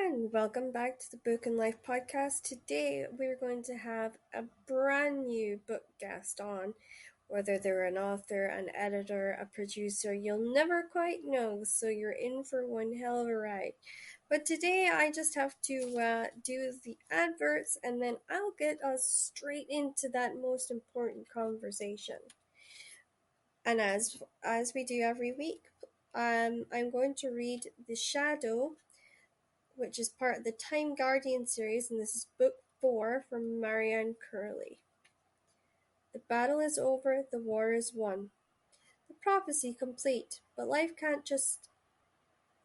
and welcome back to the Book and Life podcast. Today we're going to have a brand new book guest on. Whether they're an author, an editor, a producer, you'll never quite know, so you're in for one hell of a ride. But today I just have to do the adverts and then I'll get us straight into that most important conversation. And as we do every week, I'm going to read The Shadow, which is part of the Time Guardian series, and this is book 4 from Marianne Curley. The battle is over, the war is won. The prophecy complete, but life can't just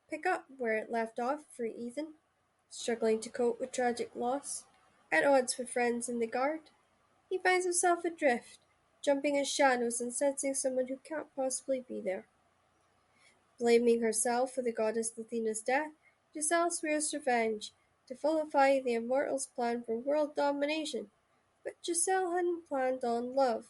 pick up where it left off for Ethan, struggling to cope with tragic loss. At odds with friends in the guard, he finds himself adrift, jumping at shadows and sensing someone who can't possibly be there. Blaming herself for the goddess Athena's death, Giselle swears revenge, to vilify the immortals' plan for world domination. But Giselle hadn't planned on love,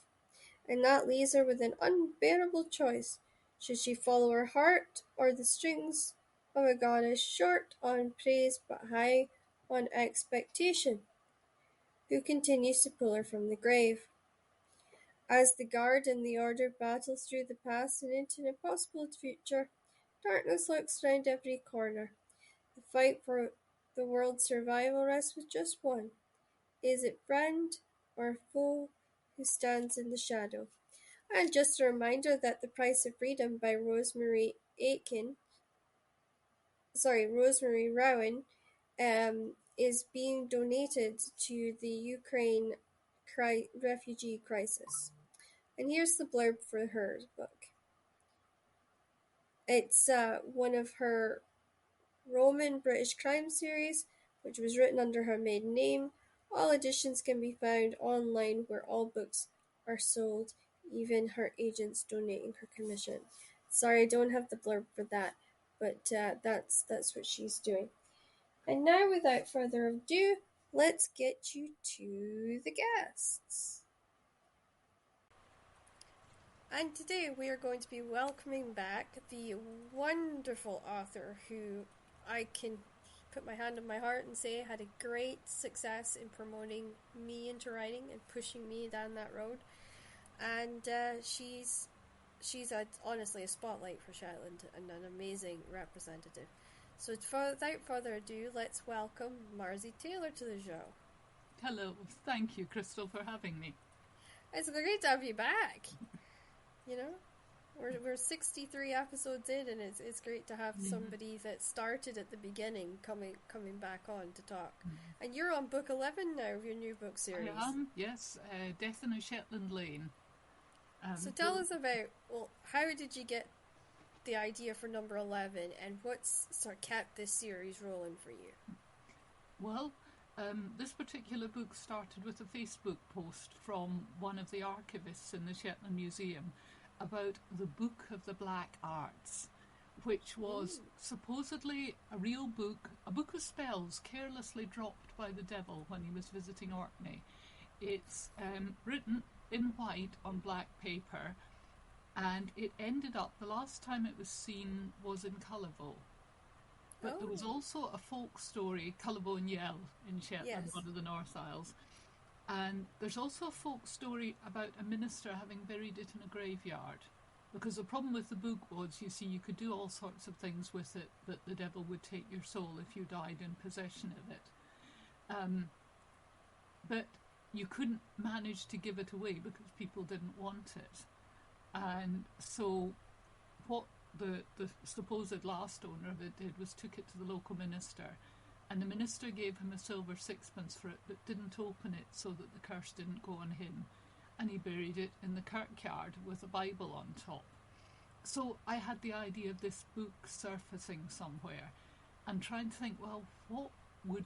and that leaves her with an unbearable choice. Should she follow her heart, or the strings of a goddess short on praise but high on expectation, who continues to pull her from the grave? As the guard and the order battle through the past and into an impossible future, darkness lurks round every corner. The fight for the world's survival rests with just one. Is it friend or foe who stands in the shadow? And just a reminder that The Price of Freedom by Rosemary Rowan, is being donated to the Ukraine refugee crisis. And here's the blurb for her book. It's one of her Roman British crime series, which was written under her maiden name. All editions can be found online where all books are sold, even her agents donating her commission. Sorry, I don't have the blurb for that, but that's what she's doing. And now, without further ado, let's get you to the guests. And today we are going to be welcoming back the wonderful author who I can put my hand on my heart and say had a great success in promoting me into writing and pushing me down that road. And she's honestly a spotlight for Shetland and an amazing representative. So without further ado, let's welcome Marzi Taylor to the show. Hello, thank you, Crystal, for having me. It's great to have you back. You know, we're 63 episodes in, and it's great to have somebody that started at the beginning coming back on to talk. And you're on book 11 now of your new book series. I am, yes, Death in a Shetland Lane. So tell us about, how did you get the idea for number 11, and what's sort of kept this series rolling for you? Well, this particular book started with a Facebook post from one of the archivists in the Shetland Museum about the Book of the Black Arts, which was supposedly a real book, a book of spells carelessly dropped by the devil when he was visiting Orkney. It's written in white on black paper, and it ended up, the last time it was seen was in Cullevo. But there was also a folk story, Cullevo and Yell in Shetland, one of the North Isles. And there's also a folk story about a minister having buried it in a graveyard. Because the problem with the book was, you see, you could do all sorts of things with it, but the devil would take your soul if you died in possession of it. But you couldn't manage to give it away because people didn't want it. And so what the supposed last owner of it did was took it to the local minister, and the minister gave him a silver sixpence for it but didn't open it so that the curse didn't go on him, and he buried it in the kirkyard with a Bible on top. So I had the idea of this book surfacing somewhere and trying to think, well, what would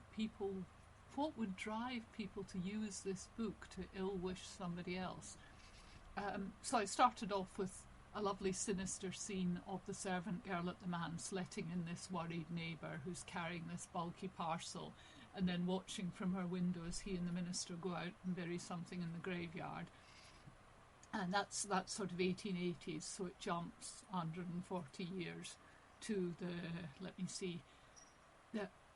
drive people to use this book to ill-wish somebody else? So I started off with a lovely sinister scene of the servant girl at the manse letting in this worried neighbour who's carrying this bulky parcel, and then watching from her window as he and the minister go out and bury something in the graveyard. And that's sort of 1880s, so it jumps 140 years to the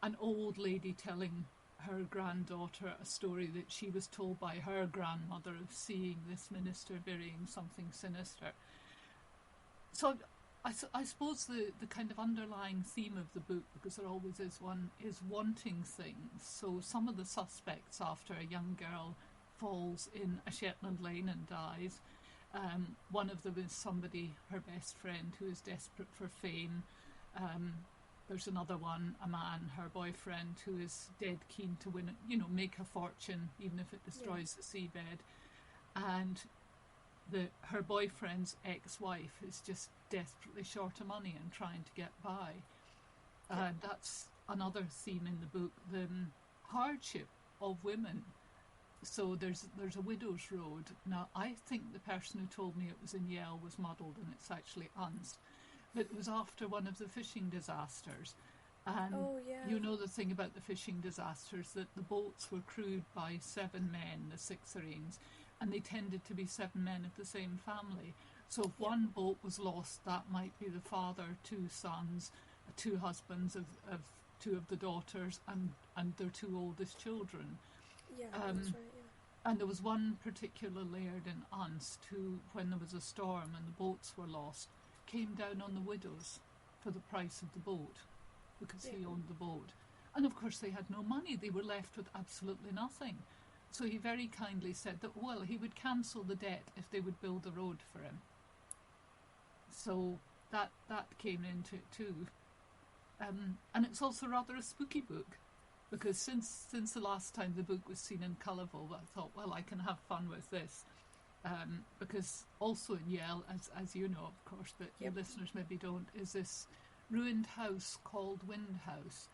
an old lady telling her granddaughter a story that she was told by her grandmother of seeing this minister burying something sinister. So I suppose the kind of underlying theme of the book, because there always is one, is wanting things. So some of the suspects, after a young girl falls in a Shetland lane and dies, one of them is somebody, her best friend, who is desperate for fame. There's another one, a man, her boyfriend, who is dead keen to win, make a fortune, even if it destroys the seabed. And her boyfriend's ex-wife is just desperately short of money and trying to get by. That's another theme in the book, the hardship of women. So there's a widow's road. Now, I think the person who told me it was in Yale was muddled, and it's actually Unst. But it was after one of the fishing disasters. And you know the thing about the fishing disasters, that the boats were crewed by 7 men, the Sixerenes, and they tended to be 7 men of the same family. So if one boat was lost, that might be the father, 2 sons, 2 husbands of 2 of the daughters, and their 2 oldest children. Yeah, that's right, And there was one particular laird in Unst who, when there was a storm and the boats were lost, came down on the widows for the price of the boat, because he owned the boat. And of course they had no money, they were left with absolutely nothing. So he very kindly said that, well, he would cancel the debt if they would build a road for him. So that came into it too. And it's also rather a spooky book, because since the last time the book was seen in Colourville, I thought, well, I can have fun with this. Because also in Yale, as you know, of course, but your listeners maybe don't, is this ruined house called Wind House.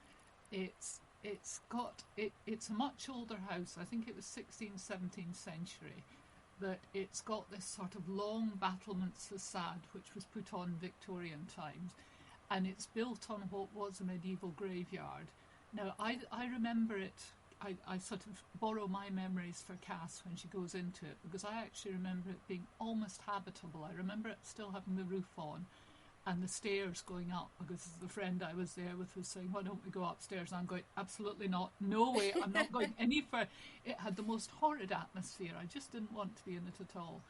It's a much older house. I think it was 16th, 17th century, but it's got this sort of long battlements facade which was put on Victorian times, and it's built on what was a medieval graveyard. Now, I remember it. I sort of borrow my memories for Cass when she goes into it, because I actually remember it being almost habitable. I remember it still having the roof on and the stairs going up, because the friend I was there with was saying, why don't we go upstairs? And I'm going, absolutely not. No way, I'm not going any further. It had the most horrid atmosphere. I just didn't want to be in it at all.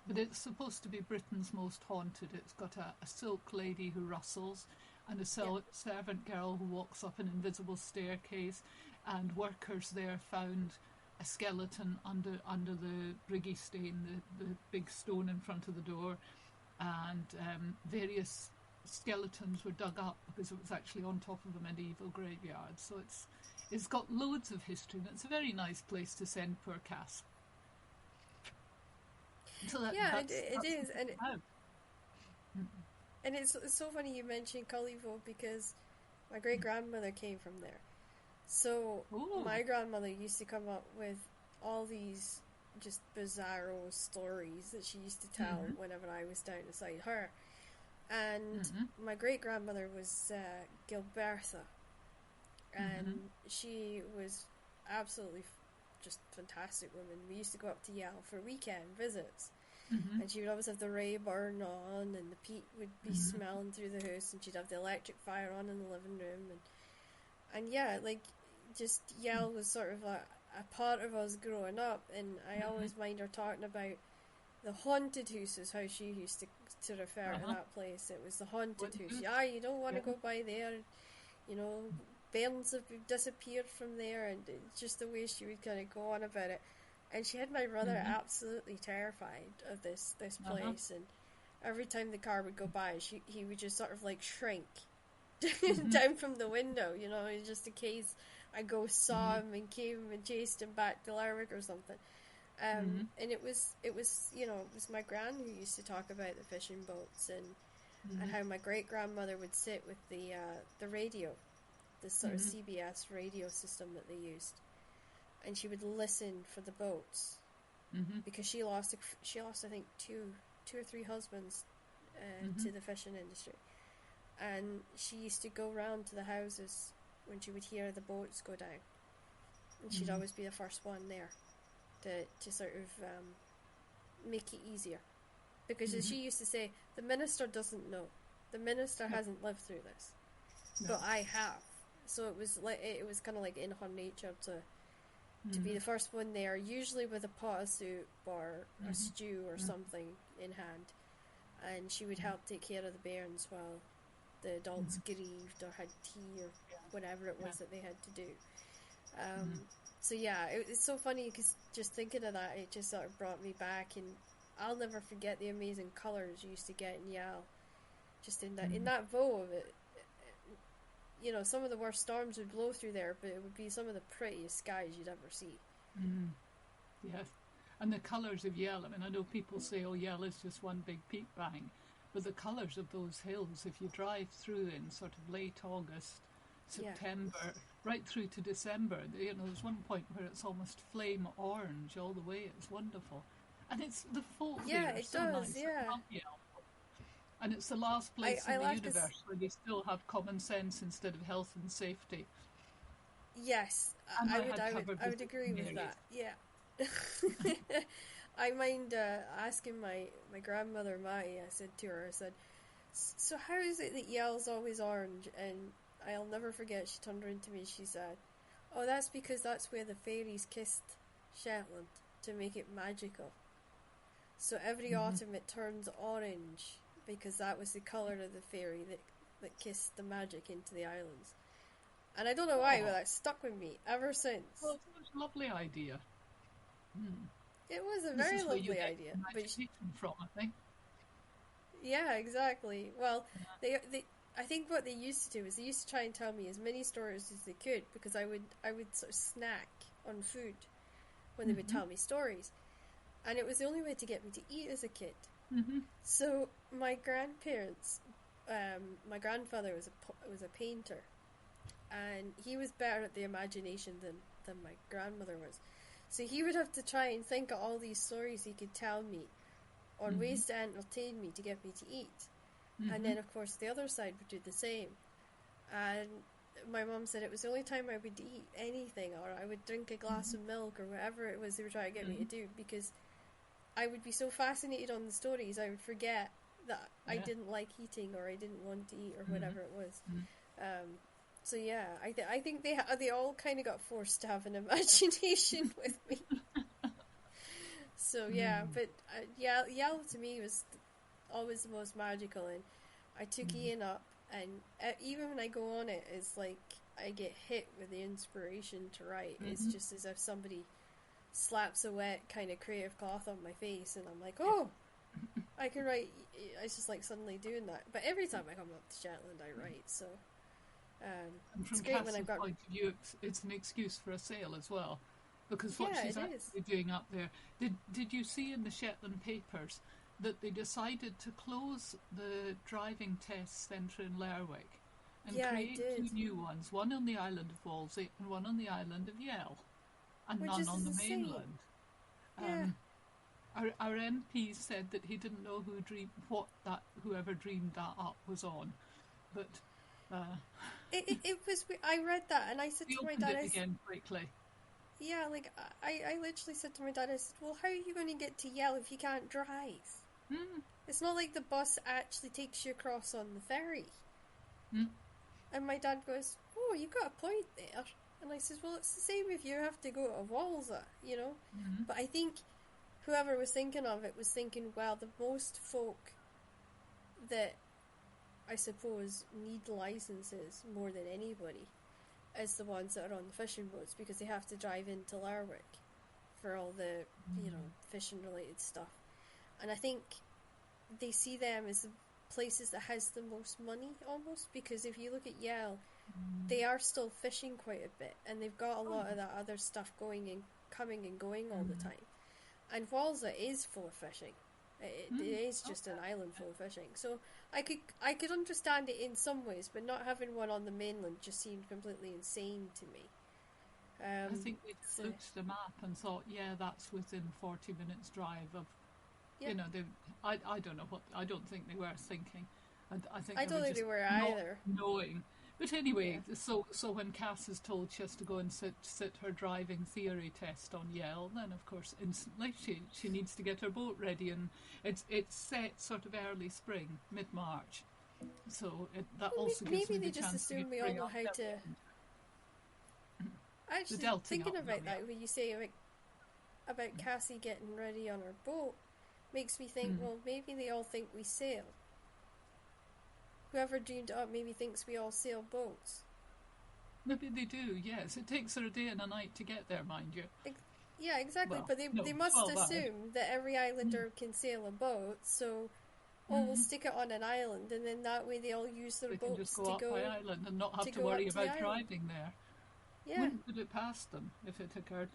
But it's supposed to be Britain's most haunted. It's got a silk lady who rustles, and a servant girl who walks up an invisible staircase, and workers there found a skeleton under the briggy stain, the big stone in front of the door, and various skeletons were dug up because it was actually on top of a medieval graveyard. So it's got loads of history, and it's a very nice place to send poor Cass. So it is, and it's so funny you mentioned Cullyville, because my great grandmother came from there. So my grandmother used to come up with all these just bizarro stories that she used to tell whenever I was down beside her. And my great grandmother was Gilbertha, and she was absolutely just fantastic woman. We used to go up to Yale for weekend visits, and she would always have the ray burn on, and the peat would be smelling through the house, and she'd have the electric fire on in the living room, and yeah, like, just Yale was sort of a part of us growing up. And I always mind her talking about the haunted house, is how she used to refer to that place. It was the haunted house. Yeah, you don't want to go by there. You know, bairns have disappeared from there, and it's just the way she would kind of go on about it. And she had my brother absolutely terrified of this place. And every time the car would go by, he would just sort of like shrink down from the window, just in case a ghost saw him and came and chased him back to Lerwick or something. And it was my gran who used to talk about the fishing boats, and how my great grandmother would sit with the radio, this sort of CBS radio system that they used, and she would listen for the boats, because she lost I think two or three husbands to the fishing industry, and she used to go round to the houses when she would hear the boats go down, and she'd always be the first one there to sort of make it easier, because as she used to say, the minister doesn't know, the minister hasn't lived through this, but I have, So it was kind of like in her nature to be Mm-hmm. the first one there, usually with a pot of soup or a Mm-hmm. stew or Mm-hmm. something in hand, and she would help take care of the bairns while the adults Mm-hmm. grieved or had tea or Yeah. whatever it Yeah. was that they had to do. Um, Mm-hmm. so yeah, it's so funny because just thinking of that, it just sort of brought me back, and I'll never forget the amazing colours you used to get in Yale. Just in Mm-hmm. that Vaux, some of the worst storms would blow through there, but it would be some of the prettiest skies you'd ever see. Mm-hmm. Yes. And the colours of Yell, I mean, I know people say, oh, Yell is just one big peak bang, but the colours of those hills, if you drive through in sort of late August, Yeah, September, right through to December, there's one point where it's almost flame orange all the way. It's wonderful. And it's the folk yeah, there are it so does. nice. I Yeah, love Yell. And it's the last place I in the like this. universe where they still have common sense instead of health and safety. Yes, And I I would, had I to would, have a I would visit to agree with Mary's. that. Yeah. I mind asking my grandmother Mattie. I said to her, I said, "So how is it that Yale's always orange?" And I'll never forget. She turned around to me. She said, "Oh, that's because that's where the fairies kissed Shetland to make it magical. So every Mm-hmm. autumn it turns orange because that was the colour of the fairy that kissed the magic into the islands." And I don't know why, but Oh, that stuck with me ever well, since. it's such a lovely idea. Hmm. It was a This very is where you lovely get idea, your but imagination from, I think. yeah, exactly. Well, they I think what they used to do is they used to try and tell me as many stories as they could because I would sort of snack on food when they would Mm-hmm. tell me stories, and it was the only way to get me to eat as a kid. Mm-hmm. So my grandparents, my grandfather was a painter, and he was better at the imagination than my grandmother was. So he would have to try and think of all these stories he could tell me on Mm-hmm. ways to entertain me to get me to eat. And Mm-hmm. then, of course, the other side would do the same. And my mum said it was the only time I would eat anything or I would drink a glass Mm-hmm. of milk or whatever it was they were trying to get me to Mm-hmm. do because I would be so fascinated on the stories, I would forget that I Yeah. didn't like eating or I didn't want to eat or Mm-hmm. whatever it was. Mm-hmm. Um, so yeah, I think they all kind of got forced to have an imagination with me. So yeah, Mm-hmm. but Yell to me was always the most magical, and I took Mm-hmm. Ian up, and even when I go on it, it's like I get hit with the inspiration to write. It's Mm-hmm. just as if somebody slaps a wet kind of creative cloth on my face, and I'm like, Yeah. oh, I can write. It's just like suddenly doing that. But every time I come up to Shetland, I write. So And it's from great when I've Cassie's got. point of view, it's an excuse for a sale as well, because what Yeah, she's it is. actually doing up there. Did you see in the Shetland papers that they decided to close the driving test centre in Lerwick and Yeah, I create did. two new ones, one on the island of Walsey and one on the island of Yell, and Which none is on the insane. mainland. Yeah. Um, our MP said that he didn't know whoever dreamed that up was on, but uh, It was. I read that and I said they to my opened dad, it again quickly. yeah, like I literally said to my dad, I said, well, how are you going to get to Yell if you can't drive? Mm, It's not like the bus actually takes you across on the ferry. mm, And my dad goes, oh, you got a point there. And I says, well, it's the same if you have to go to Walser, you know? mm, But I think whoever was thinking of it was thinking, well, the most folk that I suppose need licenses more than anybody is the ones that are on the fishing boats because they have to drive into Lerwick for all the, fishing related stuff. And I think they see them as the places that has the most money almost because if you look at Yale, they are still fishing quite a bit and they've got a oh, lot of that other stuff going and coming and going all the mm, time. And Walser is full of fishing. It mm, is just an island full of fishing. So I could understand it in some ways, but not having one on the mainland just seemed completely insane to me. I think they just So looked at the map and thought, yeah, that's within 40 minutes drive of, yeah, they, I don't know what, I don't think they were thinking. I think I they don't were think they just were not either. knowing. But Yeah. anyway, so when Cass is told she has to go and sit her driving theory test on Yell, then of course instantly she needs to get her boat ready, and it's set sort of early spring, mid-March, so that Well, also gives maybe me they the just chance to assume we all bring know up how to. everything. The Actually, delting thinking up now, about yeah. that, when you say about Cassie getting ready on her boat, makes me think, well, maybe they all think we sail. Whoever dreamed it up maybe thinks we all sail boats. Maybe they do, yes. It takes her a day and a night to get there, mind you. Yeah, exactly. Well, But they no, must 12 hours. assume that every islander can sail a boat, so we'll stick it on an island, and then that way they all use their They can just boats go to up by go island and not have to up worry to the about island. driving there. Yeah, Wouldn't put it past them if it occurred.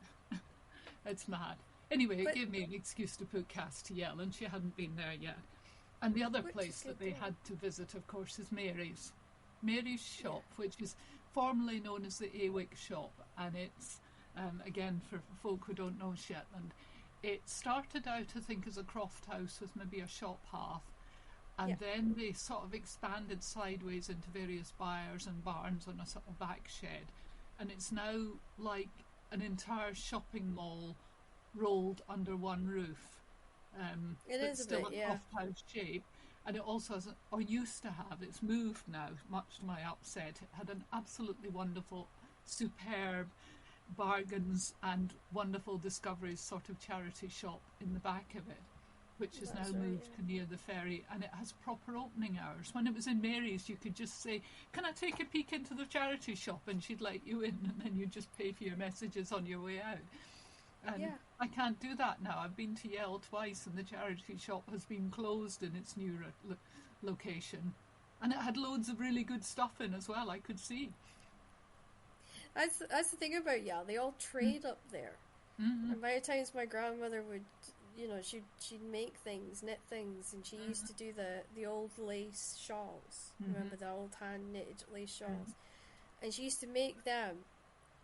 It's mad. Anyway, it but gave me an excuse to put Cass to yell, and she hadn't been there yet. And the other which is place good that they too. had to visit, of course, is Mary's. Mary's Yeah, shop, which is formerly known as the Awick shop, and it's, again, for folk who don't know Shetland, it started out, I think, as a croft house with maybe a shop half, yeah, and then they sort of expanded sideways into various byres and barns and a sort of back shed, and it's now like an entire shopping mall rolled under one roof, it but is a still bit. a Yeah, croft house shape. And it also has, or used to have, it's moved now, much to my upset. It had an absolutely wonderful, superb bargains and wonderful discoveries sort of charity shop in the back of it, which is now that's right. moved to near the ferry, and it has proper opening hours. When it was in Mary's, you could just say, "Can I take a peek into the charity shop?" and she'd let you in, and then you just pay for your messages on your way out. Yeah, And yeah. I can't do that now. I've been to Yale twice, and the charity shop has been closed in its new location, and it had loads of really good stuff in as well. I could see. That's the thing about Yale. They all trade up there. Mm-hmm. And by the times my grandmother would, she'd make things, knit things, and she used to do the old lace shawls. Remember the old hand knitted lace shawls, and she used to make them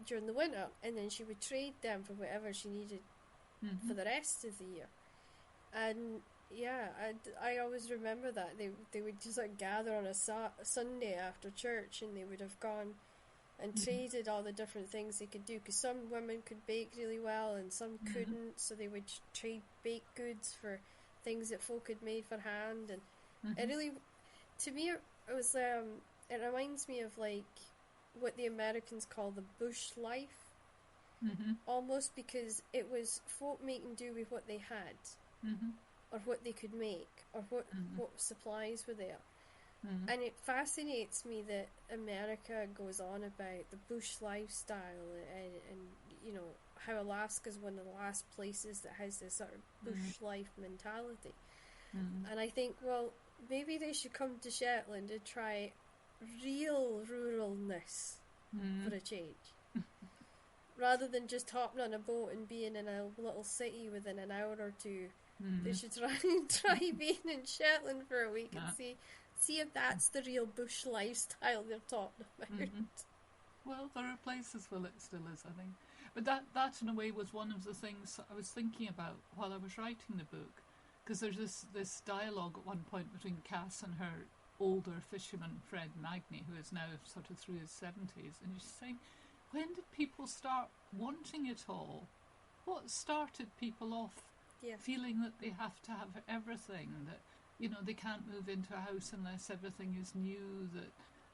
during the winter, and then she would trade them for whatever she needed for the rest of the year. And yeah, I always remember that they would just like gather on a Sunday after church, and they would have gone and traded all the different things they could do, because some women could bake really well and some couldn't, so they would trade baked goods for things that folk had made for hand. And it really, to me, it was it reminds me of like what the Americans call the bush life, almost, because it was folk making do with what they had, or what they could make, or what supplies were there. And it fascinates me that America goes on about the bush lifestyle, and how Alaska's one of the last places that has this sort of bush life mentality. And I think, well, maybe they should come to Shetland and try real ruralness for a change. Rather than just hopping on a boat and being in a little city within an hour or two, they should try being in Shetland for a week and see if that's the real bush lifestyle they're talking about. Well, there are places where it still is, I think. But that in a way was one of the things I was thinking about while I was writing the book, because there's this dialogue at one point between Cass and her older fisherman friend Magni, who is now sort of through his 70s, and she's saying, when did people start wanting it all? What started people off feeling that they have to have everything, that they can't move into a house unless everything is new, that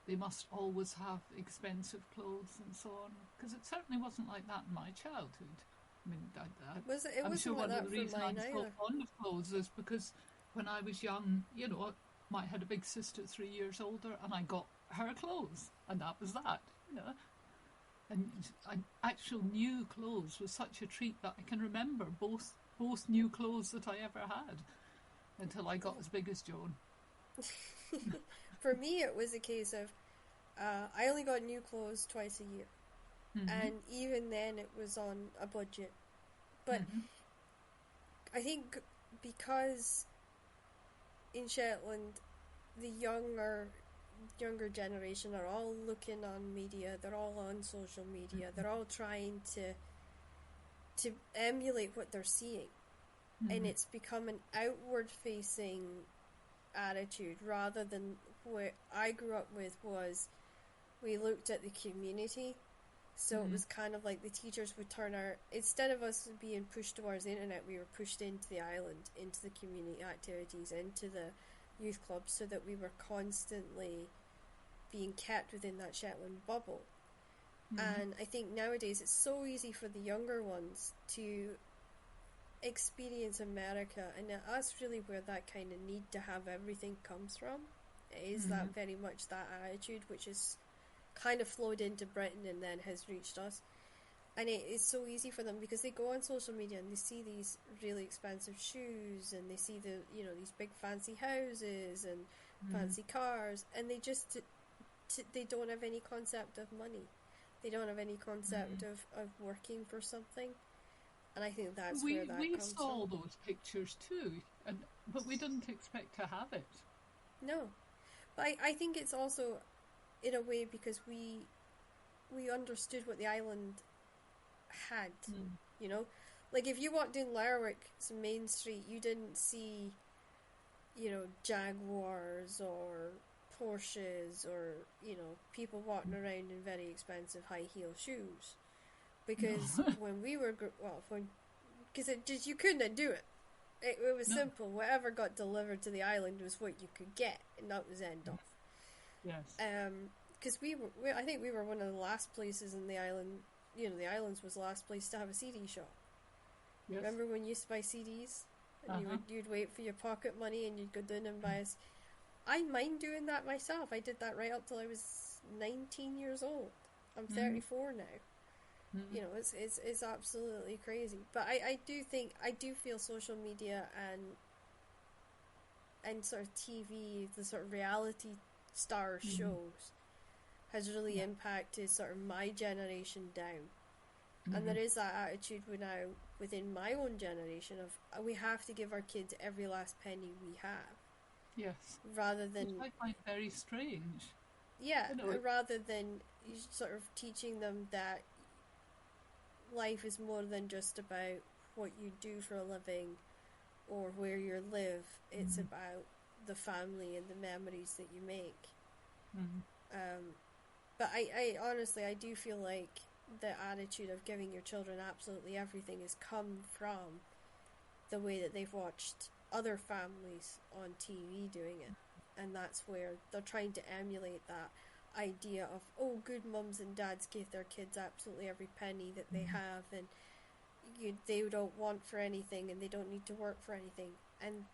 they must always have expensive clothes and so on? Because it certainly wasn't like that in my childhood. I mean, I'm sure one of the reasons I'm so fond of clothes is because when I was young, I had a big sister 3 years older, and I got her clothes, and that was that. And actual new clothes was such a treat that I can remember both new clothes that I ever had until I got as big as Joan. For me, it was a case of I only got new clothes twice a year, and even then it was on a budget. But I think because in Shetland the younger generation are all looking on media, they're all on social media, they're all trying to emulate what they're seeing, and it's become an outward facing attitude rather than what I grew up with was we looked at the community. So it was kind of like the teachers would turn instead of us being pushed towards the internet, we were pushed into the island, into the community activities, into the youth clubs, so that we were constantly being kept within that Shetland bubble. Mm-hmm. And I think nowadays it's so easy for the younger ones to experience America, and that's really where that kind of need to have everything comes from. It is Mm-hmm. that very much that attitude which is kind of flowed into Britain and then has reached us. And it is so easy for them because they go on social media and they see these really expensive shoes and they see these big fancy houses and Mm-hmm. fancy cars, and they just they don't have any concept of money. They don't have any concept of working for something. And I think that's where that We comes from. saw those pictures too, but we didn't expect to have it. No. But I think it's also in a way because we understood what the island had, Mm. you know? Like if you walked in Lerwick's main street, you didn't see, Jaguars or Porsches or, people walking around in very expensive high heel shoes. Because No, when we were, because it just, you couldn't do it. It was no, simple. Whatever got delivered to the island was what you could get, and that was end off. yes, Because I think we were one of the last places in the island. The islands was the last place to have a CD shop. yes, Remember when you used to buy CDs, and uh-huh, you'd wait for your pocket money, and you'd go down and buy us. I mind doing that myself. I did that right up till I was 19 years old. I'm mm, 34 now. mm, It's absolutely crazy. But I do feel social media and sort of TV, the sort of reality star mm, shows, has really yeah, impacted sort of my generation down. And mm, there is that attitude now within my own generation of we have to give our kids every last penny we have, yes, rather which than I find very strange. yeah, You know, rather than sort of teaching them that life is more than just about what you do for a living or where you live. It's mm, about the family and the memories that you make. mm, Um, but I honestly, I do feel like the attitude of giving your children absolutely everything has come from the way that they've watched other families on TV doing it. And that's where they're trying to emulate that idea of, oh, good mums and dads give their kids absolutely every penny that they mm, have, and they don't want for anything and they don't need to work for anything. And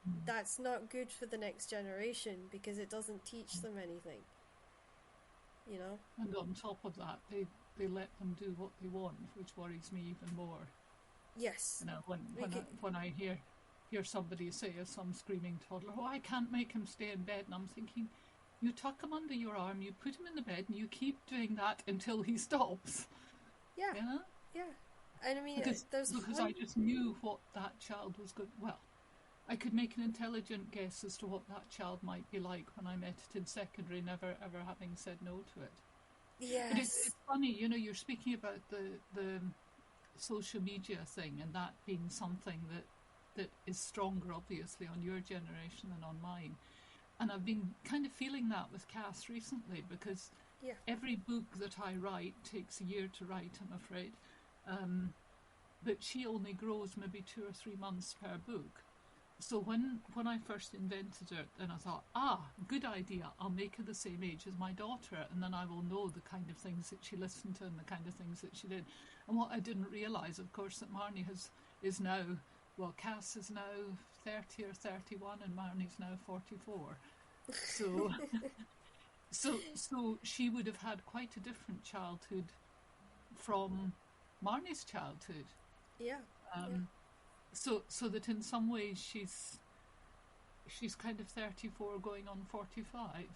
mm. that's not good for the next generation because it doesn't teach them anything, you know? And on top of that, they let them do what they want, which worries me even more. Yes. You know, Because, when I hear somebody say, as some screaming toddler, "Oh, I can't make him stay in bed," and I'm thinking, you tuck him under your arm, you put him in the bed, and you keep doing that until he stops. yeah, You know, yeah. And I mean, because there's I one. just knew what that child was going. Well, I could make an intelligent guess as to what that child might be like when I met it in secondary, never ever having said no to it. But Yes. it's funny, you know, you're speaking about the social media thing and that being something that is stronger, obviously, on your generation than on mine. And I've been kind of feeling that with Cass recently because Yeah. every book that I write takes a year to write, I'm afraid. Um, but she only grows maybe 2 or 3 months per book. So when I first invented it, then I thought, good idea. I'll make her the same age as my daughter, and then I will know the kind of things that she listened to and the kind of things that she did. And what I didn't realise, of course, that Marnie is now, well, Cass is now 30 or 31, and Marnie's now 44. So so she would have had quite a different childhood from Marnie's childhood. Yeah. Yeah. Um, so that in some ways she's kind of 34 going on 45.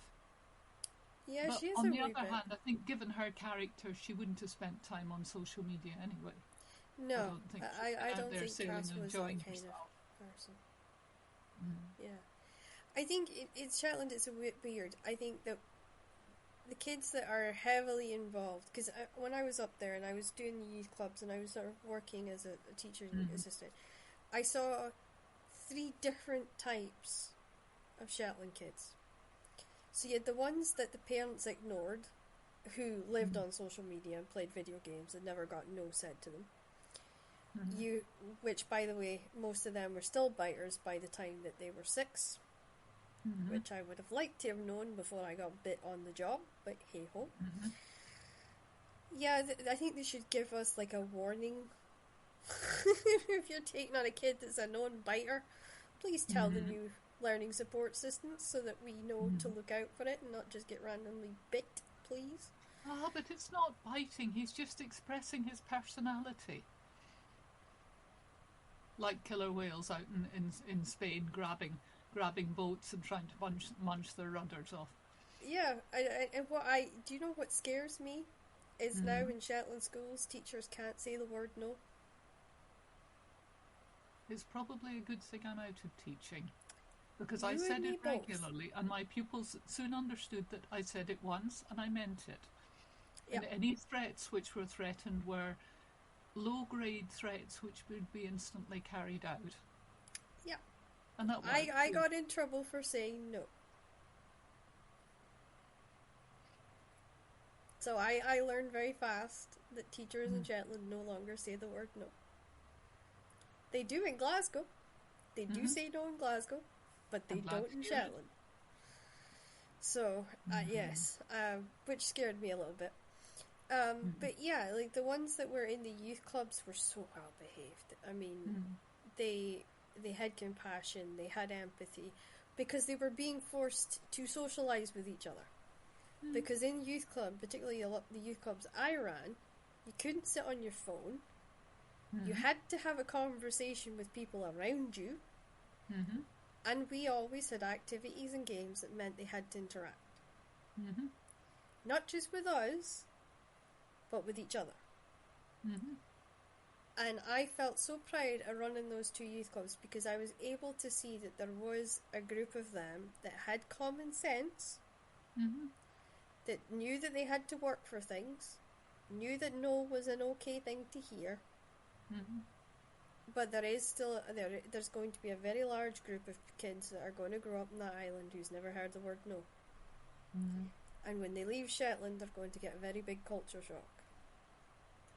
Yeah, But she is on a the wee other bit. hand, I think given her character, she wouldn't have spent time on social media anyway. I No, don't think she'd I been out don't there think sailing Cass and was that enjoying kind of herself. person. Yeah. I think it's Shetland. It's a bit weird. I think that the kids that are heavily involved, because when I was up there and I was doing the youth clubs and I was sort of working as a teacher Mm-hmm. assistant, I saw three different types of Shetland kids. So you had the ones that the parents ignored, who lived on social media and played video games and never got no said to them. Mm-hmm. Which by the way, most of them were still biters by the time that they were 6, Mm-hmm. which I would have liked to have known before I got bit on the job, but hey ho. Mm-hmm. Yeah, I think they should give us like a warning. If you're taking on a kid that's a known biter, please tell the Mm-hmm. new learning support assistants so that we know to Mm-hmm. look out for it and not just get randomly bit, please. Ah, but it's not biting, he's just expressing his personality. Like killer whales out in Spain grabbing boats and trying to munch their rudders off. Yeah, and what I do you know what scares me is now Mm-hmm. in Shetland schools teachers can't say the word no. It's probably a good thing I'm out of teaching because I You and said it me both. regularly, and my pupils soon understood that I said it once and I meant it. And Yep. any threats which were threatened were low grade threats which would be instantly carried out. Yep. And that I worked. got in trouble for saying no. So I learned very fast that teachers in Mm. Shetland no longer say the word no. They do in Glasgow. They do Mm-hmm. say no in Glasgow, but they I'm glad don't to in hear it. Shetland. So, Mm-hmm. yes, which scared me a little bit. Mm-hmm. But yeah, like the ones that were in the youth clubs were so well behaved. I mean, Mm-hmm. they they had compassion, they had empathy, because they were being forced to socialize with each other. Because in youth club, particularly a lot the youth clubs I ran, you couldn't sit on your phone. You Mm-hmm. had to have a conversation with people around you, Mm-hmm. and we always had activities and games that meant they had to interact. Mm-hmm. Not just with us, but with each other. Mm-hmm. And I felt so proud of running those two youth clubs because I was able to see that there was a group of them that had common sense, Mm-hmm. that knew that they had to work for things, knew that no was an okay thing to hear, Mm-hmm. but there is still there's going to be a very large group of kids that are going to grow up in that island who's never heard the word no. Mm-hmm. And when they leave Shetland, they're going to get a very big culture shock.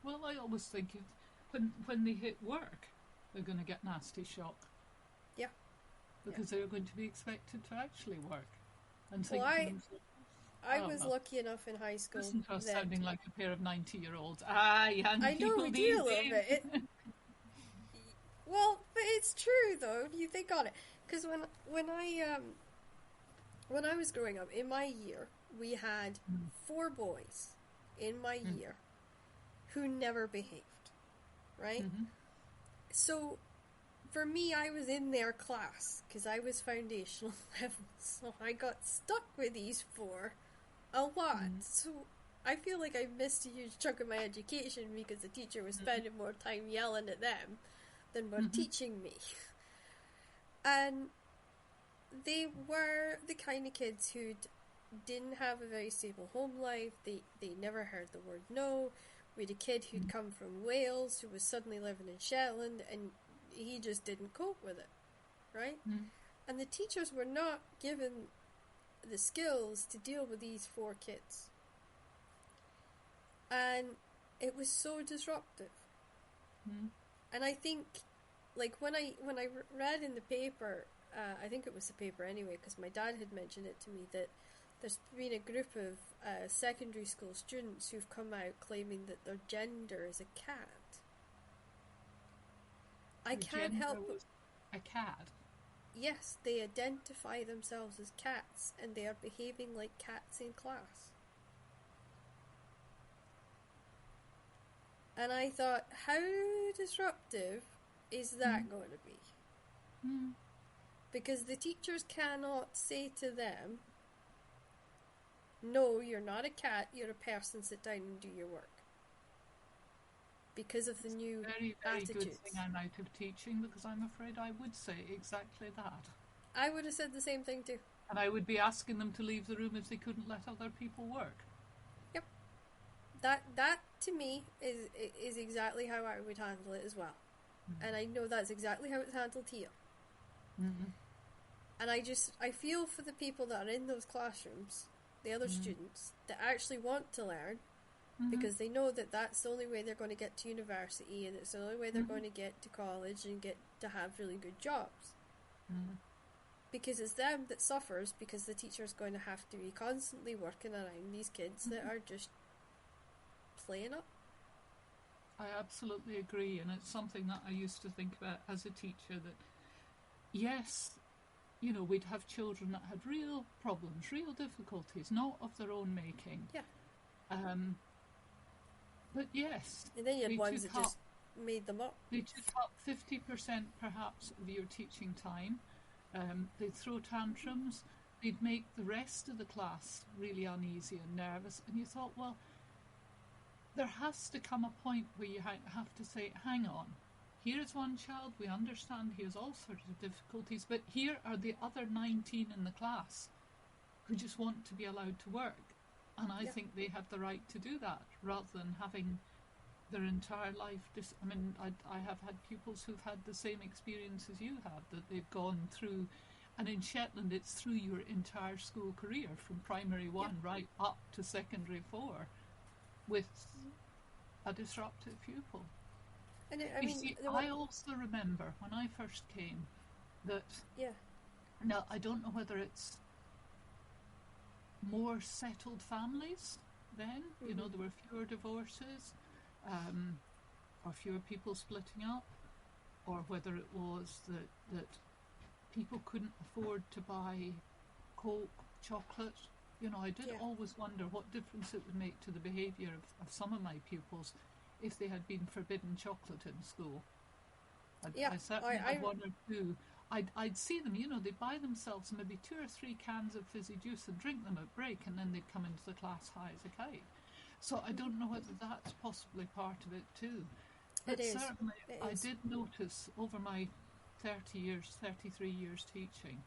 Well, I always think when they hit work, they're going to get nasty shock Yeah, yeah. because they're going to be expected to actually work and Well, think to themselves, I "Oh was well, lucky enough in high school listen to us that sounding like a pair of 90-year-olds. Ah, young I know people we do these a little days." bit. Well, but it's true though. If you think on it, because when I was growing up in my year, we had Mm, 4 boys in my mm, year who never behaved. Right. mm-hmm, So for me, I was in their class because I was foundational level, so I got stuck with these four a lot. mm, So I feel like I missed a huge chunk of my education because the teacher was spending more time yelling at them than were mm-hmm, teaching me. And they were the kind of kids who didn't have a very stable home life. They never heard the word no. We had a kid who'd come from Wales who was suddenly living in Shetland and he just didn't cope with it, right? mm, And the teachers were not given the skills to deal with these 4 kids. And it was so disruptive. mm, And I think, like when I read in the paper, I think it was the paper anyway, because my dad had mentioned it to me that there's been a group of secondary school students who've come out claiming that their gender is a cat. I the can't gender help but was a cat. yes, they identify themselves as cats and they are behaving like cats in class. And I thought, how disruptive is Mm, that going to be? mm, Because the teachers cannot say to them, no, you're not a cat, you're a person, sit down and do your work. Because of the it's new a very, very good thing attitudes. I'm out of teaching because I'm afraid I would say exactly that. I would have said the same thing too. And I would be asking them to leave the room if they couldn't let other people work. Yep. That to me is exactly how I would handle it as well. And I know that's exactly how it's handled here. Mm-hmm. And I feel for the people that are in those classrooms, the other Mm-hmm. students that actually want to learn Mm-hmm. because they know that that's the only way they're going to get to university and it's the only way they're Mm-hmm. going to get to college and get to have really good jobs. Mm-hmm. Because it's them that suffers because the teacher's going to have to be constantly working around these kids that are just playing it. I absolutely agree, and it's something that I used to think about as a teacher, that yes, we'd have children that had real problems, real difficulties, not of their own making. Yeah. But yes, And then you had they ones took that up just made them up. they took up 50% perhaps of your teaching time. They'd throw tantrums. They'd make the rest of the class really uneasy and nervous. And you thought, well, there has to come a point where you have to say, hang on, here is one child, we understand he has all sorts of difficulties, but here are the other 19 in the class who just want to be allowed to work. And I think they have the right to do that, rather than having their entire life. I have had pupils who've had the same experience as you have, that they've gone through, and in Shetland it's through your entire school career, from primary 1 right up to secondary 4, with a disruptive pupil. And I also remember when I first came that, now I don't know whether it's more settled families then, there were fewer divorces, or fewer people splitting up, or whether it was that people couldn't afford to buy Coke, chocolate. I did always wonder what difference it would make to the behaviour of some of my pupils if they had been forbidden chocolate in school. I certainly had one or two. I'd see them, they'd buy themselves maybe 2 or 3 cans of fizzy juice and drink them at break, and then they'd come into the class high as a kite. So I don't know whether that's possibly part of it too. But certainly I did notice over my 33 years teaching,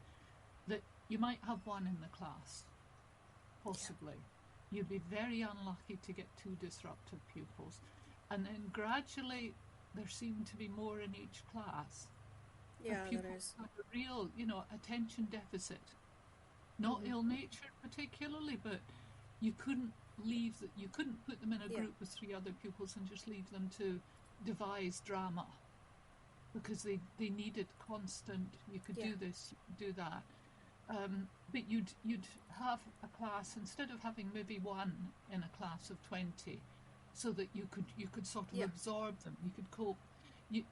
that you might have one in the class, possibly. You'd be very unlucky to get 2 disruptive pupils. And then gradually there seemed to be more in each class. Yeah, pupils had a real, attention deficit. Not ill-natured particularly, but you couldn't put them in a group with 3 other pupils and just leave them to devise drama, because they needed constant, you could do this, you could do that. But you'd have a class, instead of having maybe 1 in a class of 20, so that you could sort of absorb them, you could cope.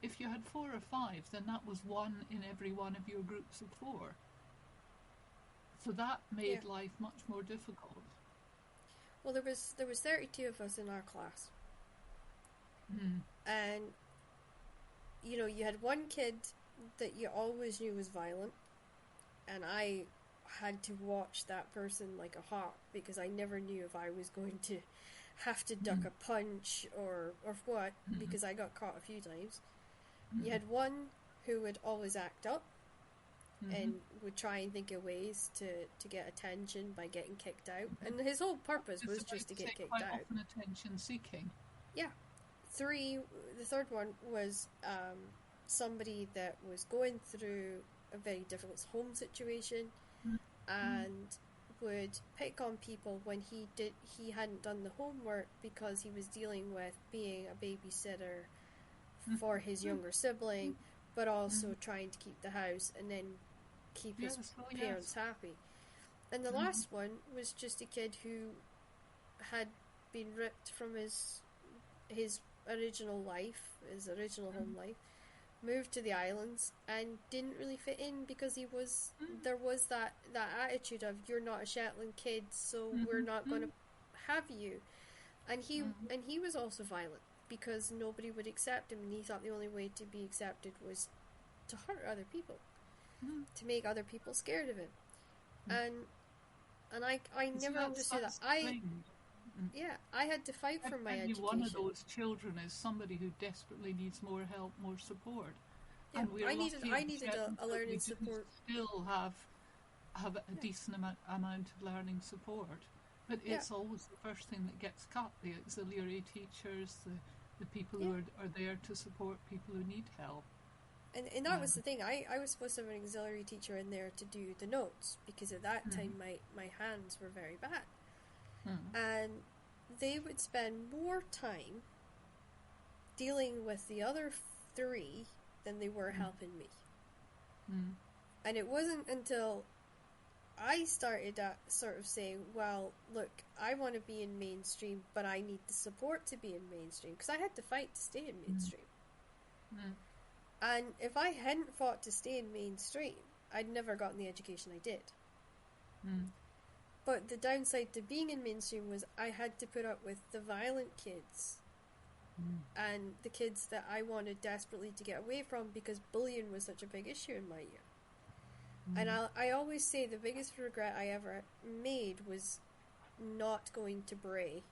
If you had 4 or 5, then that was 1 in every one of your groups of 4. So that made life much more difficult. Well, there was 32 of us in our class, and you had one kid that you always knew was violent, and I had to watch that person like a hawk, because I never knew if I was going to have to duck a punch or what, because I got caught a few times. You had one who would always act up and would try and think of ways to get attention by getting kicked out, and his whole purpose was just to get kicked out. Often attention seeking. Yeah. The third one was somebody that was going through a very difficult home situation and would pick on people when he hadn't done the homework, because he was dealing with being a babysitter for his younger sibling, but also trying to keep the house and then keep his parents happy. And the last one was just a kid who had been ripped from his original life, his original home life, moved to the islands and didn't really fit in, because there was that attitude of, you're not a Shetland kid, so we're not going to have you. And he was also violent, because nobody would accept him, and he thought the only way to be accepted was to hurt other people, to make other people scared of him. And I never understood that. I had to fight for my education. One of those children is somebody who desperately needs more help, more support. Yeah, and I needed a learning support. Still have a decent amount of learning support, but it's always the first thing that gets cut: the auxiliary teachers, the people who are there to support people who need help. And that was the thing. I was supposed to have an auxiliary teacher in there to do the notes, because at that time my hands were very bad. And they would spend more time dealing with the other 3 than they were helping me. And it wasn't until I started at sort of saying, well, look, I want to be in mainstream, but I need the support to be in mainstream because I had to fight to stay in mainstream. Mm. And if I hadn't fought to stay in mainstream, I'd never gotten the education I did. Mm. But the downside to being in mainstream was I had to put up with the violent kids and the kids that I wanted desperately to get away from because bullying was such a big issue in my year. And I always say the biggest regret I ever made was not going to Bray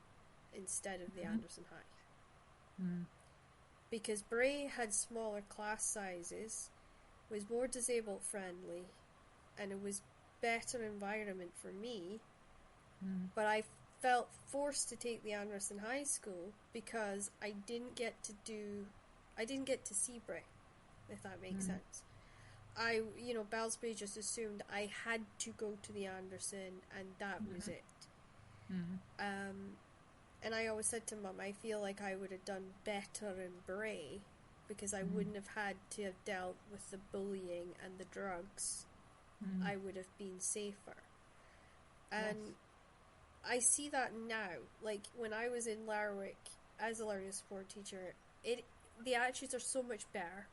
instead of the Anderson High. Because Bray had smaller class sizes, was more disabled friendly, and it was better environment for me. But I felt forced to take the Anderson High School because I didn't get to see Bray, if that makes sense. Bellsbury just assumed I had to go to the Anderson, and that was it. And I always said to Mum, I feel like I would have done better in Bray because I wouldn't have had to have dealt with the bullying and the drugs. I would have been safer. And I see that now. Like, when I was in Lerwick as a learning support teacher, the attitudes are so much better.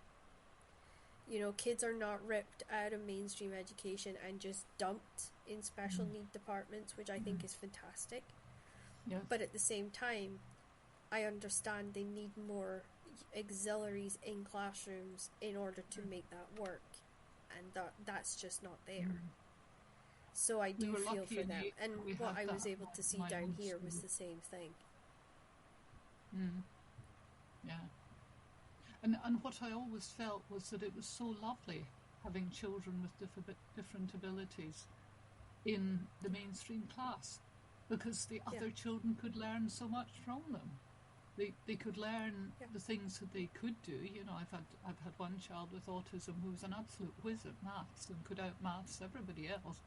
You know, kids are not ripped out of mainstream education and just dumped in special need departments, which I think is fantastic. Yes. But at the same time, I understand they need more auxiliaries in classrooms in order to make that work. And that's just not there. So I do feel for them. And what I was able to see down here was the same thing. Yeah. And what I always felt was that it was so lovely having children with different abilities in the mainstream class, because the other children could learn so much from them. They could learn the things that they could do. You know, I've had one child with autism who was an absolute whiz at maths and could out-maths everybody else.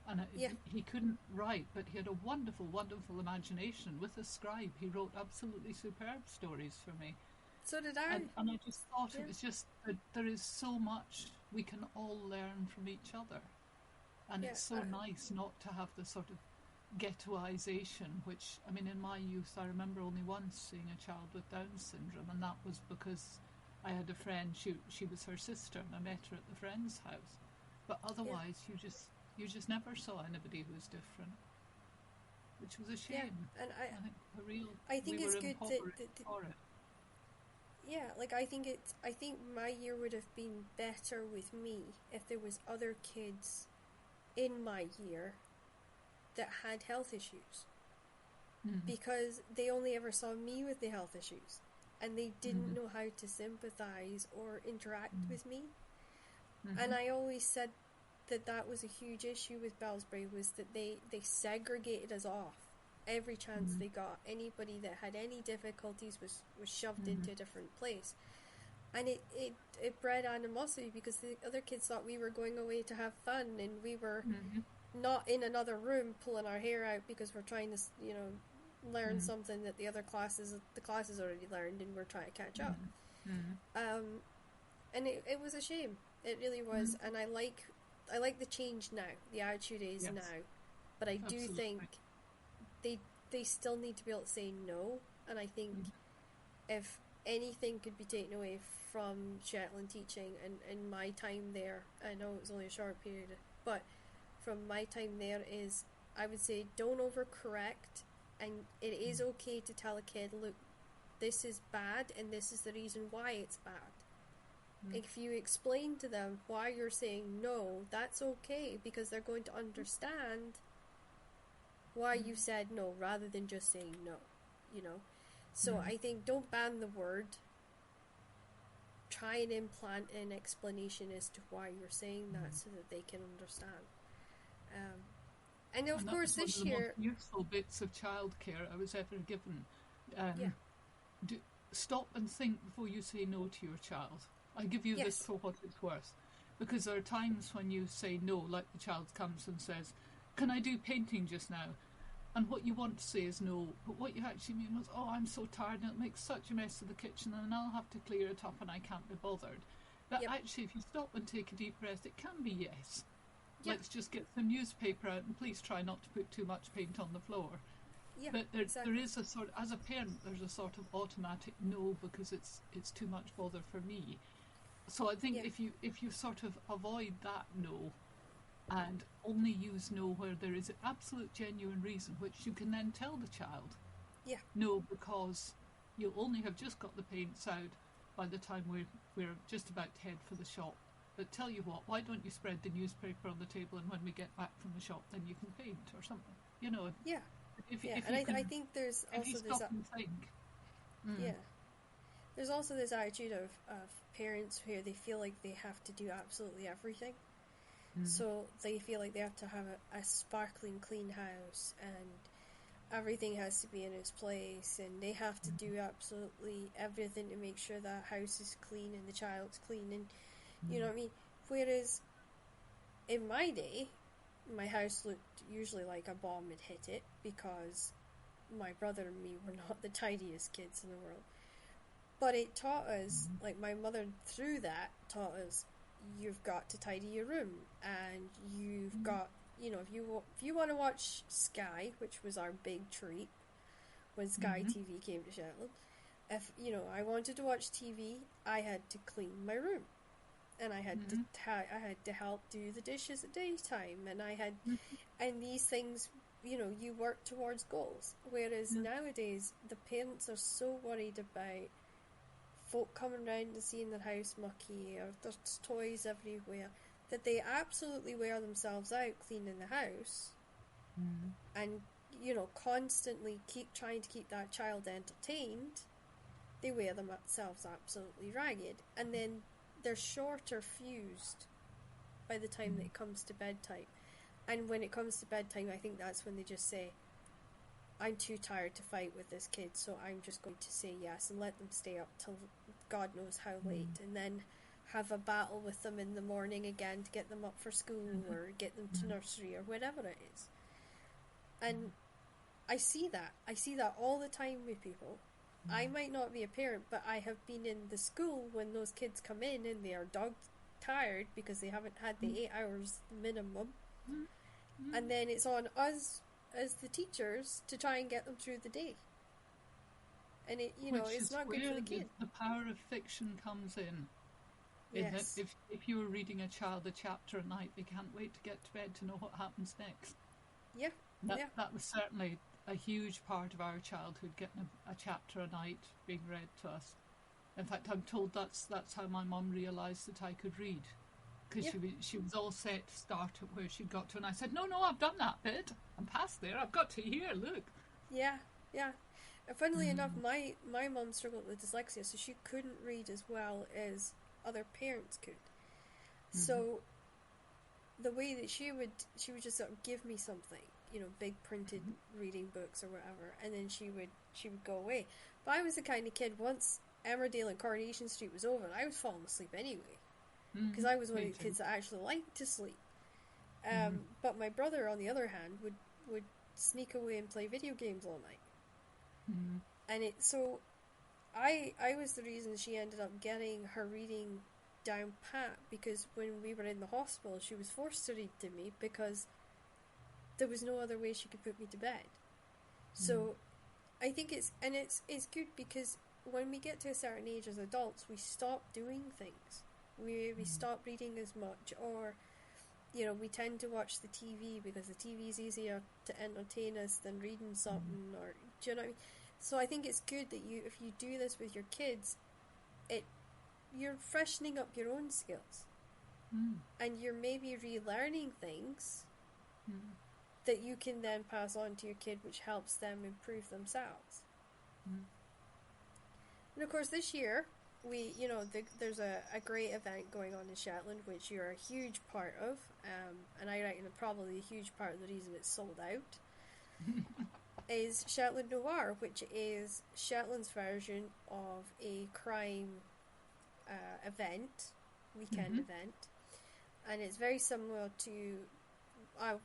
And he couldn't write, but he had a wonderful, wonderful imagination. With a scribe, he wrote absolutely superb stories for me. So did I. And I just thought it was just that there is so much we can all learn from each other. And it's so nice not to have the sort of ghettoization, which, I mean, in my youth, I remember only once seeing a child with Down syndrome, and that was because I had a friend, she was her sister, and I met her at the friend's house. But otherwise, you just never saw anybody who was different, which was a shame. Yeah, and I think we it's were good impoverished for it. Yeah, like I think my year would have been better with me if there was other kids in my year that had health issues. Because they only ever saw me with the health issues, and they didn't know how to sympathize or interact with me. And I always said that was a huge issue with Bellsbury, was that they segregated us off every chance they got. Anybody that had any difficulties was shoved into a different place, and it bred animosity because the other kids thought we were going away to have fun, and we were not in another room pulling our hair out because we're trying to learn something that the classes already learned, and we're trying to catch up. And it was a shame. It really was. And I like the change now. The attitude is now, but I do think they still need to be able to say no. And I think if anything could be taken away from Shetland teaching and my time there, I know it was only a short period, but from my time there, is I would say don't overcorrect, and it is okay to tell a kid, look, this is bad and this is the reason why it's bad. If you explain to them why you're saying no, that's okay, because they're going to understand why you said no rather than just saying no, So I think don't ban the word. Try and implant an explanation as to why you're saying that so that they can understand. And of course this year... one of the most useful bits of childcare I was ever given. Stop and think before you say no to your child. I give you this for what it's worth. Because there are times when you say no, like the child comes and says, can I do painting just now? And what you want to say is no, but what you actually mean was, oh, I'm so tired and it makes such a mess of the kitchen and I'll have to clear it up and I can't be bothered. But actually, if you stop and take a deep breath, it can be yes. Yeah, let's just get some newspaper out and please try not to put too much paint on the floor. yeah, But there exactly. is a sort, as a parent, there's a sort of automatic no because it's too much bother for me. So I think Yeah, if you sort of avoid that no and only use no where there is an absolute genuine reason, which you can then tell the child, yeah, no, because you'll only have just got the paints out by the time we're just about to head for the shop. But tell you what, why don't you spread the newspaper on the table and when we get back from the shop then you can paint or something. You know, yeah, yeah. if And you I can, think there's if you also this, stop and think. Mm. yeah, there's also this attitude of parents where they feel like they have to do absolutely everything. Mm. So they feel like they have to have a sparkling clean house and everything has to be in its place and they have to do absolutely everything to make sure that house is clean and the child's clean and you know Mm. what I mean? Whereas in my day, my house looked usually like a bomb had hit it because my brother and me were not the tidiest kids in the world. But it taught us, Mm. like my mother through that taught us, you've got to tidy your room and you've Mm. got, if you want to watch Sky, which was our big treat when Sky Mm. TV came to Shetland, if I wanted to watch TV, I had to clean my room and Mm. I had to help do the dishes at daytime and Mm. and these things you work towards goals, whereas Mm. nowadays the parents are so worried about folk coming round and seeing their house mucky or there's toys everywhere that they absolutely wear themselves out cleaning the house Mm. and constantly keep trying to keep that child entertained. They wear themselves absolutely ragged and then they're shorter fused by the time that Mm. it comes to bedtime. And when it comes to bedtime, I think that's when they just say, I'm too tired to fight with this kid, so I'm just going to say yes and let them stay up till God knows how late, Mm. and then have a battle with them in the morning again to get them up for school Mm. or get them to Mm. nursery or whatever it is. And I see that. I see that all the time with people. I might not be a parent, but I have been in the school when those kids come in and they are dog tired because they haven't had the 8 hours minimum. Mm. Mm. And then it's on us as the teachers to try and get them through the day. And Which it's is not good for where the kid. the power of fiction comes in that Yes. if you were reading a child a chapter a night, they can't wait to get to bed to know what happens next. Yeah. Yeah. That was certainly a huge part of our childhood, getting a chapter a night being read to us. In fact, I'm told that's how my mum realised that I could read, because Yeah. she was all set to start at where she got to, and I said, no, I've done that bit. I'm past there. I've got to here. Look. Yeah. Yeah. And funnily enough, Mm. my mum struggled with dyslexia, so she couldn't read as well as other parents could. Mm-hmm. So the way that she would just sort of give me something, big printed reading books or whatever, and then she would go away. But I was the kind of kid, once Emmerdale and Coronation Street was over, I was falling asleep anyway because Mm. I was one of Me the too. kids that actually liked to sleep. Mm. But my brother, on the other hand, would sneak away and play video games all night, Mm. and it so I was the reason she ended up getting her reading down pat, because when we were in the hospital, she was forced to read to me because there was no other way she could put me to bed. Mm. So I think it's good because when we get to a certain age as adults, we stop doing things. We stop reading as much, or we tend to watch the TV because the TV is easier to entertain us than reading something, or do you know what I mean? So I think it's good that if you do this with your kids, it you're freshening up your own skills, Mm. and you're maybe relearning things Mm. that you can then pass on to your kid, which helps them improve themselves. Mm. And of course, this year there's a great event going on in Shetland, which you're a huge part of, and I reckon probably a huge part of the reason it's sold out is Shetland Noir, which is Shetland's version of a crime weekend Mm-hmm. event, and it's very similar to. I'll,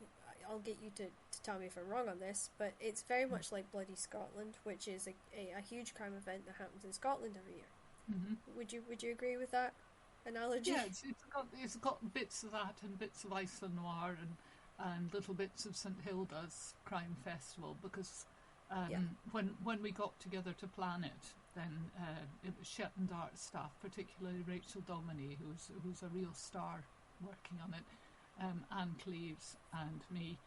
I'll get you to tell me if I'm wrong on this, but it's very much like Bloody Scotland, which is a huge crime event that happens in Scotland every year. Mm-hmm. Would you agree with that? analogy. Yeah, it's got bits of that and bits of Iceland Noir and little bits of St Hilda's Crime Festival, because Yeah, when we got together to plan it, then it was Shetland art staff, particularly Rachel Dominy, who's a real star working on it, Anne Cleves and me.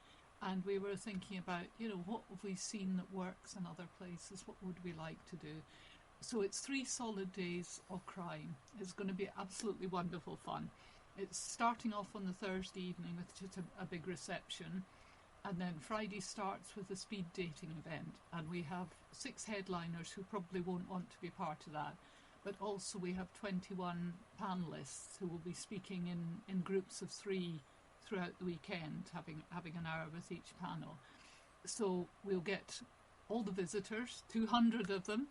And we were thinking about, what have we seen that works in other places? What would we like to do? So it's 3 solid days of crime. It's going to be absolutely wonderful fun. It's starting off on the Thursday evening with just a big reception, and then Friday starts with a speed dating event, and we have 6 headliners who probably won't want to be part of that. But also we have 21 panellists who will be speaking in groups of 3 throughout the weekend, having an hour with each panel. So we'll get all the visitors, 200 of them.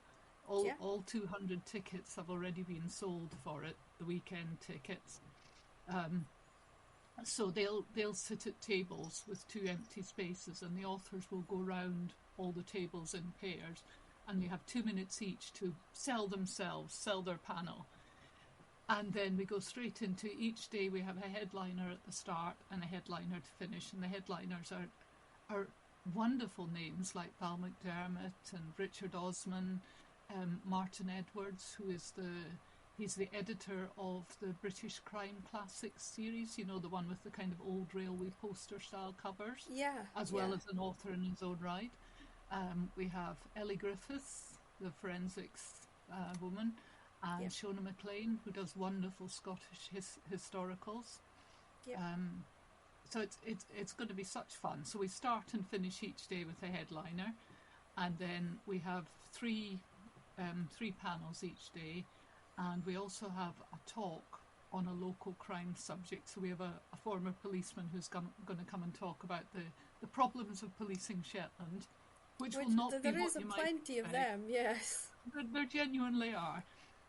yeah, All 200 tickets have already been sold for it, the weekend tickets. So they'll sit at tables with 2 empty spaces, and the authors will go round all the tables in pairs, and they have 2 minutes each to sell themselves, sell their panel. And then we go straight into each day. We have a headliner at the start and a headliner to finish, and the headliners are wonderful names like Val McDermott and Richard Osman, Martin Edwards, he's the editor of the British Crime Classics series, the one with the kind of old railway poster style covers, yeah, as yeah, well as an author in his own right. We have Ellie Griffiths, the forensics woman, yeah, and Shona MacLean, who does wonderful Scottish historicals. yeah, So it's going to be such fun. So we start and finish each day with a headliner, and then we have three panels each day, and we also have a talk on a local crime subject. So we have a former policeman who's going to come and talk about the problems of policing Shetland, which will not be there what is a you might plenty of expect. them. Yes, There genuinely are.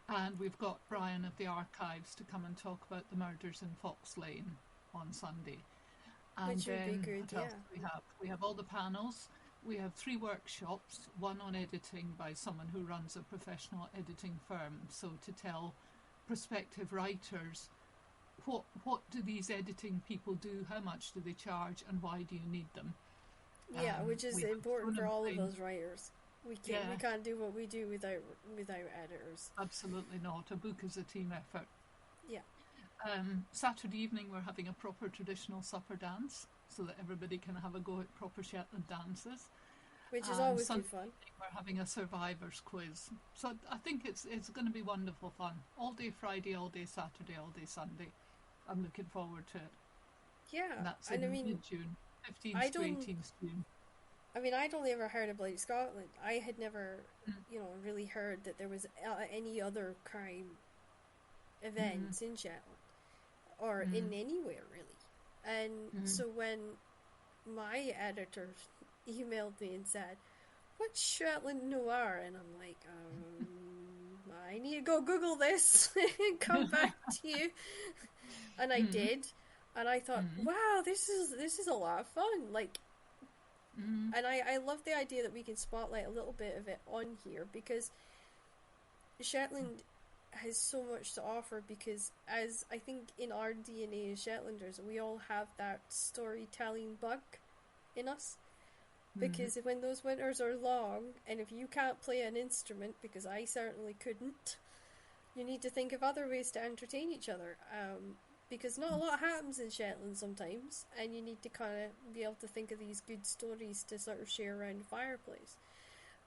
And we've got Brian of the Archives to come and talk about the murders in Fox Lane on Sunday. And which would be then good. what else Yeah, do we have? We have all the panels. We have 3 workshops, one on editing by someone who runs a professional editing firm. So to tell prospective writers, what do these editing people do, how much do they charge, and why do you need them? yeah, which is We have important for Ronan all of Plain. us writers. We Yeah, can't do what we do without editors. absolutely not. A book is a team effort. Yeah, Saturday evening we're having a proper traditional supper dance so that everybody can have a go at proper Shetland dances. which is And always good Sunday fun. evening we're having a survivors quiz. So I think it's going to be wonderful fun. All day Friday, all day Saturday, all day Sunday. I'm looking forward to it. And Yeah, that's and I in mean, mid-June, I 15th to don't. 18th June. I mean, I'd only ever heard of Bloody Scotland. I had never, Mm. really heard that there was any other crime Mm. events in Shetland or in Mm. anywhere really. And Mm. so when my editor emailed me and said, "What's Shetland Noir?" and I'm like, I need to go Google this and come back to you. And I Mm. did, and I thought, Mm. wow, this is a lot of fun. Like, Mm. and I love the idea that we can spotlight a little bit of it on here, because Shetland has so much to offer, because as I think in our DNA as Shetlanders, we all have that storytelling bug in us. Mm. Because when those winters are long, and if you can't play an instrument, because I certainly couldn't, you need to think of other ways to entertain each other. Because not a lot happens in Shetland sometimes, and you need to kind of be able to think of these good stories to sort of share around the fireplace.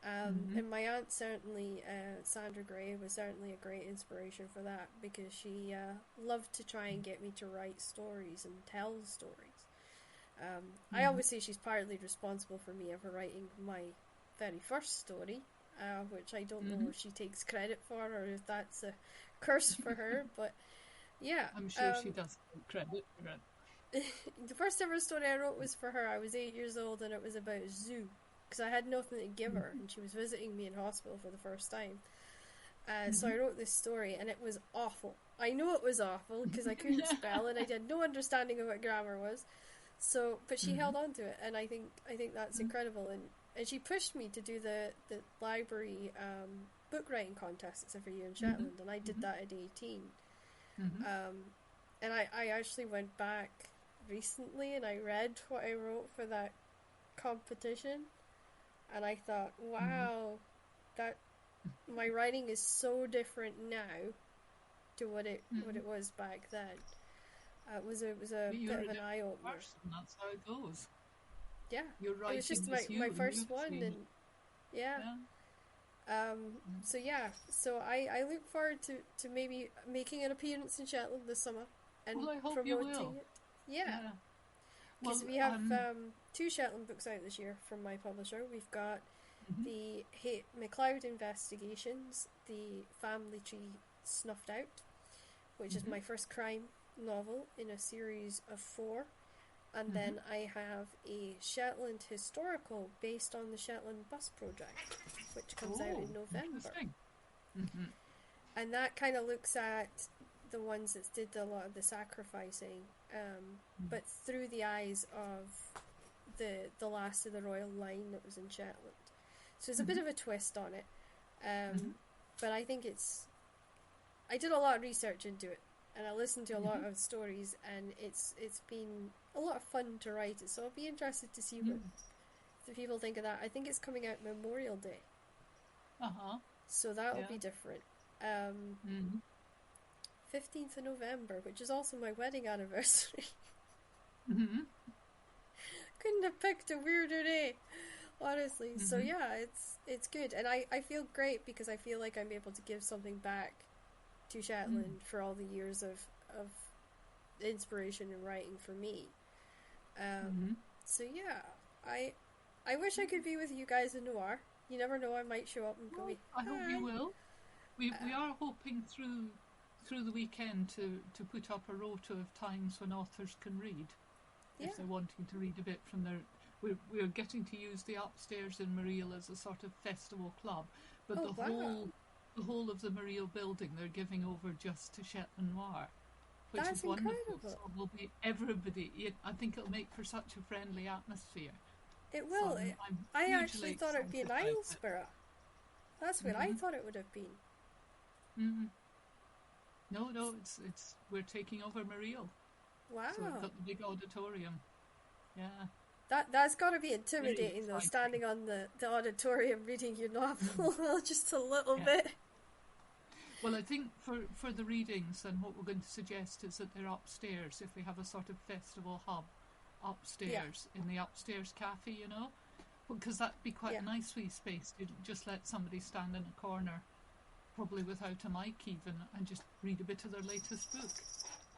Mm. And my aunt certainly, Sandra Gray, was certainly a great inspiration for that, because she loved to try and get me to write stories and tell stories. I Mm. always say she's partly responsible for me ever writing my very first story, which I don't know Mm. if she takes credit for or if that's a curse for her, but yeah. I'm sure she does take credit for it. The first ever story I wrote was for her. I was 8 years old, and it was about a zoo, because I had nothing to give her, and she was visiting me in hospital for the first time. So Mm-hmm. I wrote this story, and it was awful. I know it was awful because I couldn't spell, and I had no understanding of what grammar was. So, but she Mm-hmm. held on to it, and I think that's incredible. And she pushed me to do the library book writing contest that's every year in Shetland, and I did Mm-hmm. that at 18. Mm-hmm. And I actually went back recently and I read what I wrote for that competition, and I thought, Mm-hmm. wow, that my writing is so different now to what Mm-hmm. it was back then. It was a You're bit a of an eye different opener. person. That's how it goes. Yeah, Your it was writing just is my you, and first you've one, seen and it. yeah. Yeah. So yeah, so I look forward to maybe making an appearance in Shetland this summer and Well, I hope you promoting will. it. Yeah, Yeah. because Well, we have two Shetland books out this year from my publisher. We've got mhm, the Hate McLeod Investigations, the Family Tree Snuffed Out, which is mhm. my first crime novel in a series of four. And Mm-hmm. then I have a Shetland historical based on the Shetland Bus Project, which comes out Oh, in November. interesting. Mm-hmm. And that kind of looks at the ones that did a lot of the sacrificing, but through the eyes of the last of the royal line that was in Shetland. So there's a bit Mm-hmm. of a twist on it, Mm-hmm. but I think it's. I did a lot of research into it, and I listened to a lot Mm-hmm. of stories, and it's been a lot of fun to write it. So I'll be interested to see what the people think of that. I think it's coming out Memorial Day, Uh-huh. so that'll Yeah. be different. Um, Mm-hmm. 15th of November, which is also my wedding anniversary. Mm-hmm. Couldn't have picked a weirder day, honestly. So Mm-hmm. yeah, it's good, and I feel great because I feel like I'm able to give something back to Shetland for all the years of inspiration and writing for me. Mm-hmm. So yeah, I I wish I could be with you guys in Noir. You never know, I might show up and go, Well, I hope you hi. will. We Um, are hoping through the weekend to put up a rota of times when authors can read, yeah. if they're wanting to read a bit from their. We're getting to use the upstairs in Mareel as a sort of festival club, but Oh wow, the whole of the Mareel building they're giving over just to Shetland Noir, which that's is wonderful. So incredible. will be everybody. I think it'll make for such a friendly atmosphere. It So will. I'm I hugely actually thought it'd be excited an about it. Islesborough. That's what I Mm-hmm. thought it would have been. Mm-hmm. No, no, it's we're taking over Mareel. So we've Wow. got the big auditorium. Yeah, That's got to be very intimidating though, exciting. standing on the auditorium reading your Mm, novel just a little yeah. bit. Well, I think for the readings, and what we're going to suggest is that they're upstairs. If we have a sort of festival hub Yeah, upstairs in the upstairs cafe, because that'd be quite yeah, a nice wee space to just let somebody stand in a corner, probably without a mic even, and just read a bit of their latest book.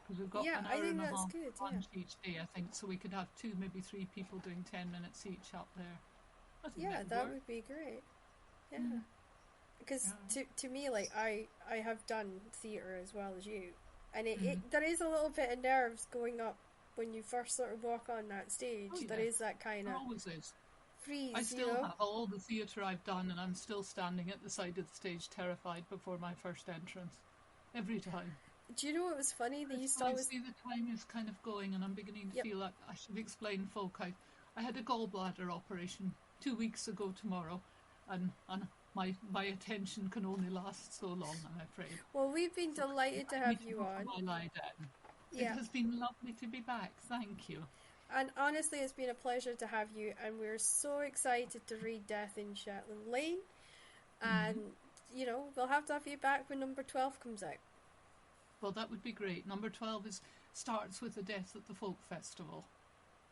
Because we've got yeah. an I hour think and a that's half good. Yeah, lunch each day, I think, so we could have two, maybe three people doing 10 minutes each up there. I think that yeah, would that work. would be great. Yeah, Mm, because yeah. to me, like I have done theatre as well as you, and Mm. there is a little bit of nerves going up when you first sort of walk on that Oh, stage. There yeah, is that kind there of always is. I freeze, you still know. have all the theatre I've done, and I'm still standing at the side of the stage, terrified before my first entrance. Every time. Do you know what was funny? They But used so to I always, see the time is kind of going, and I'm beginning to yep, feel like I should explain folk. I had a gallbladder operation 2 weeks ago tomorrow, and my attention can only last so long, I'm afraid. well, we've been So delighted to I need have to you go for on. my lie down. It Yeah, has been lovely to be back. Thank you. and honestly, it's been a pleasure to have you, and we're so excited to read Death in Shetland Lane. Hmm. And, you know, we'll have to have you back when number 12 comes out. Well, that would be great. Number 12 is starts with the death at the folk festival.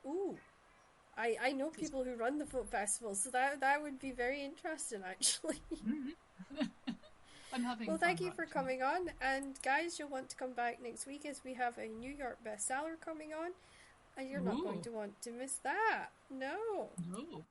Ooh, I know 'Cause- people who run the folk festival, so that would be very interesting, actually. Mhm. I'm having Well, thank fun you for writing it. coming on, and guys, you'll want to come back next week as we have a New York bestseller coming on, and you're not going Ooh, to want to miss that. No. no.